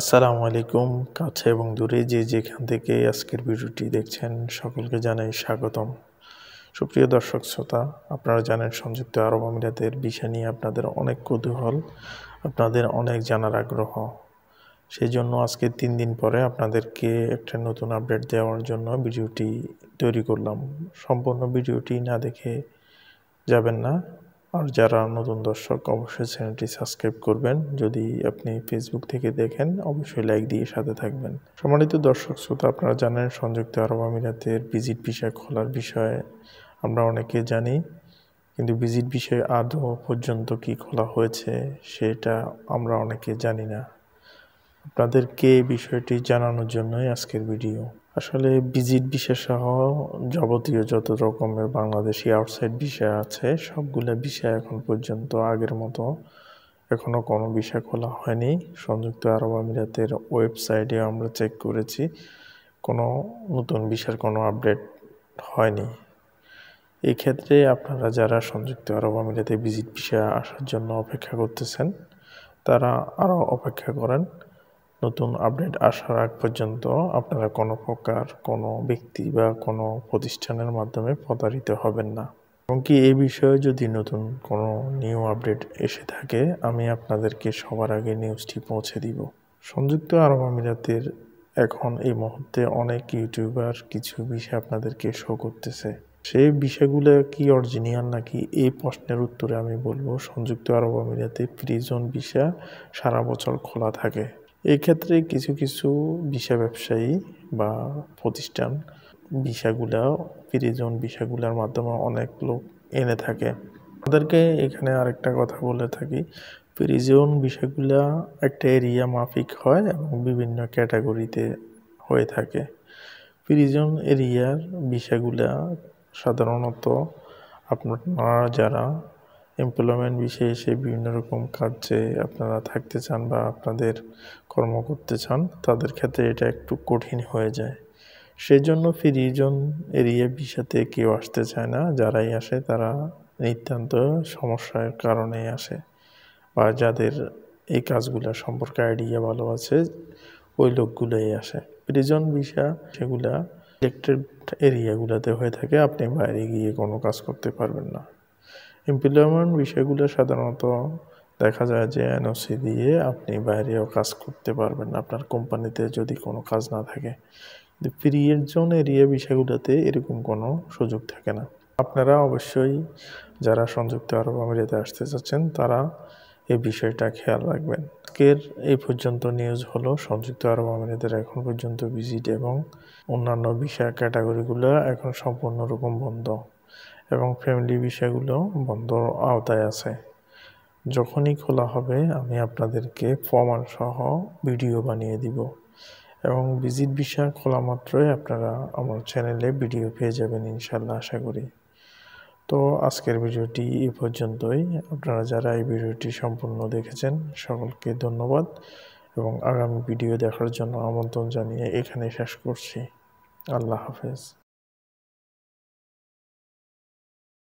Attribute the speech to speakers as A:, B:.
A: আসসালামু আলাইকুম। কাছে এবং দূরে যে যেখান থেকে আজকের ভিডিওটি দেখছেন সকলকে জানাই স্বাগতম। সুপ্রিয় দর্শক শ্রোতা, আপনারা জানেন সংযুক্ত আরব আমিরাতের বিষয় নিয়ে আপনাদের অনেক কৌতূহল, আপনাদের অনেক জানার আগ্রহ। সেই জন্য আজকে 3 দিন পরে আপনাদেরকে একটা নতুন আপডেট দেওয়ার জন্য ভিডিওটি তৈরি করলাম। সম্পূর্ণ ভিডিওটি না দেখে যাবেন না। আর যারা নতুন দর্শক অবশ্যই চ্যানেলটি সাবস্ক্রাইব করবেন। যদি আপনি ফেসবুক থেকে দেখেন অবশ্যই লাইক দিয়ে সাথে থাকবেন। সম্মানিত দর্শক শ্রোতা, আপনারা জানেন সংযুক্ত আরব আমিরাতের ভিজিট ভিসা খোলার বিষয়ে আমরা অনেকে জানি, কিন্তু ভিজিট বিষয়ে আদৌ পর্যন্ত কি খোলা হয়েছে সেটা আমরা অনেকে জানি না। আপনাদেরকে এই বিষয়টি জানানোর জন্যই আজকের ভিডিও। আসলে ভিজিট ভিসা সহ যাবতীয় যত রকমের বাংলাদেশি আউটসাইড ভিসা আছে সবগুলো ভিসা এখন পর্যন্ত আগের মতো এখনও কোনো ভিসা খোলা হয়নি। সংযুক্ত আরব আমিরাতের ওয়েবসাইটে আমরা চেক করেছি, কোনো নতুন ভিসার কোনো আপডেট হয়নি। এই ক্ষেত্রে আপনারা যারা সংযুক্ত আরব আমিরাতে ভিজিট ভিসা আসার জন্য অপেক্ষা করতেছেন তারা আরও অপেক্ষা করেন। নতুন আপডেট আসার আগ পর্যন্ত আপনারা কোনো প্রকার কোনো ব্যক্তি বা কোনো প্রতিষ্ঠানের মাধ্যমে প্রতারিত হবেন না। এমনকি এই বিষয়ে যদি নতুন কোনো নিউ আপডেট এসে থাকে আমি আপনাদেরকে সবার আগে নিউজটি পৌঁছে দিব। সংযুক্ত আরব আমিরাতের এখন এই মুহূর্তে অনেক ইউটিউবার কিছু বিষয় আপনাদেরকে শো করতেছে। সেই বিষয়গুলো কি অরিজিনাল নাকি এই প্রশ্নের উত্তরে আমি বলবো সংযুক্ত আরব আমিরাতে প্রিজন ভিসা সারা বছর খোলা থাকে। এই ক্ষেত্রে কিছু কিছু ভিসা ব্যবসায়ী বা প্রতিষ্ঠান প্রিজন ভিসাগুলোর মাধ্যমে অনেক লোক এনে থাকে। তাদেরকে এখানে আরেকটা কথা বলে থাকি, প্রিজন ভিসাগুলা একটা এরিয়া মাফিক হয় এবং বিভিন্ন ক্যাটাগরিতে হয়ে থাকে। প্রিজন এরিয়ার ভিসাগুলা সাধারণত আপনারা যারা এমপ্লয়মেন্ট বিষয়ে এসে বিভিন্ন রকম কাজে আপনারা থাকতে চান বা আপনাদের কর্ম করতে চান তাদের ক্ষেত্রে এটা একটু কঠিন হয়ে যায়। সেজন্য প্রিজন এরিয়া ভিসাতে কেউ আসতে চায় না। যারাই আসে তারা নিতান্ত সমস্যার কারণে আসে বা যাদের এই কাজগুলো সম্পর্কে আইডিয়া ভালো আছে ওই লোকগুলোই আসে। প্রিজন ভিসা সেগুলা সিলেক্টেড এরিয়াগুলোতে হয়ে থাকে, আপনি বাইরে গিয়ে কোনো কাজ করতে পারবেন না। এমপ্লয়মেন্ট বিষয়গুলো সাধারণত দেখা যায় যে এনওসি দিয়ে আপনি বাইরেও কাজ করতে পারবেন না আপনার কোম্পানিতে যদি কোনো কাজ না থাকে। কিন্তু প্রিজন এরিয়া বিষয়গুলোতে এরকম কোনো সুযোগ থাকে না। আপনারা অবশ্যই যারা সংযুক্ত আরব আমিরাতে আসতে চাচ্ছেন তারা এই বিষয়টা খেয়াল রাখবেন। আজকের এই পর্যন্ত নিউজ হলো সংযুক্ত আরব আমিরাতের এখন পর্যন্ত ভিজিট এবং অন্যান্য ভিসা ক্যাটাগরিগুলো এখন সম্পূর্ণরকম বন্ধ এবং ফ্যামিলি ভিসাগুলো বন্ধ আওতায় আছে। যখনই খোলা হবে আমি আপনাদেরকে প্রমাণ সহ ভিডিও বানিয়ে দিব এবং ভিজিট ভিসা খোলা মাত্রই আপনারা আমার চ্যানেলে ভিডিও পেয়ে যাবেন ইনশাল্লাহ, আশা করি। তো আজকের ভিডিওটি এই পর্যন্তই। আপনারা যারা এই ভিডিওটি সম্পূর্ণ দেখেছেন সকলকে ধন্যবাদ এবং আগামী ভিডিও দেখার জন্য আমন্ত্রণ জানিয়ে এখানে শেষ করছি। আল্লাহ হাফেজ।